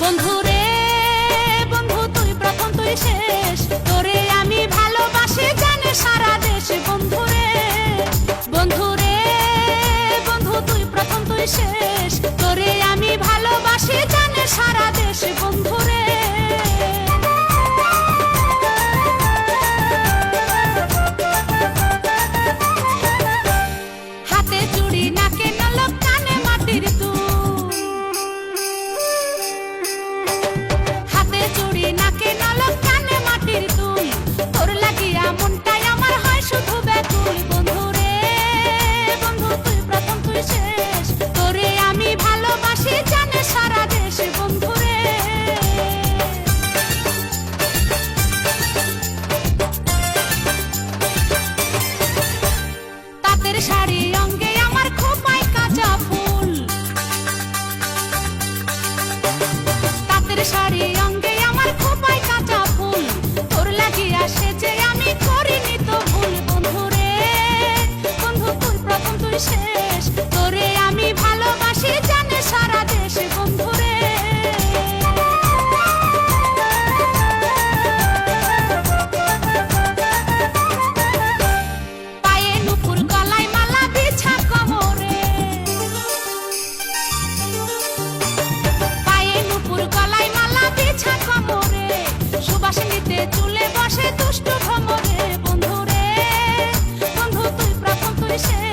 বন্ধুরে বন্ধু তুই প্রথম তুই শেষ, তোরে আমি ভালোবাসি জানে সারা দেশ। বন্ধুরে বন্ধুরে বন্ধু তুই প্রথম তুই শেষ, তোরে আমি ভালোবাসি জানে সারা দেশ। বন্ধুরে হাতে চুড়ি নাকে নলক কানে মাটির দুল, হাতে চুড়ি নাকে নলক কানে মাটির দুল, তোর লাগিয়া মনটাই আমার হয় শুধু ব্যাকুল। বন্ধুরে বন্ধু তুই প্রথম তুই শেষ, তোরে আমি ভালোবাসি জানে সারা দেশ। বন্ধুরে তাঁতের শাড়ি অঙ্গে আমার খোপায় কাঁচা ফুল, তাঁতের শাড়ি অঙ্গে আমার খোপায় কাঁচা ফুল, তোর লাগিয়া সেজে আমি করিনি তো ভুল। বন্ধুরে বন্ধু তুই প্রথম তুই শেষ, তোরে আমি ভালোবাসি জানে সারা দেশ। বন্ধুরে পায়ে নুপুর গলায় মালা বিছা কোমরে, পায়ে নুপুর গলায় মালা বিছা কোমরে, সুবাসিনীতে চুলে বসে দুষ্টু ভ্রমরে। বন্ধুরে বন্ধু তুই প্রথম তুই শেষ,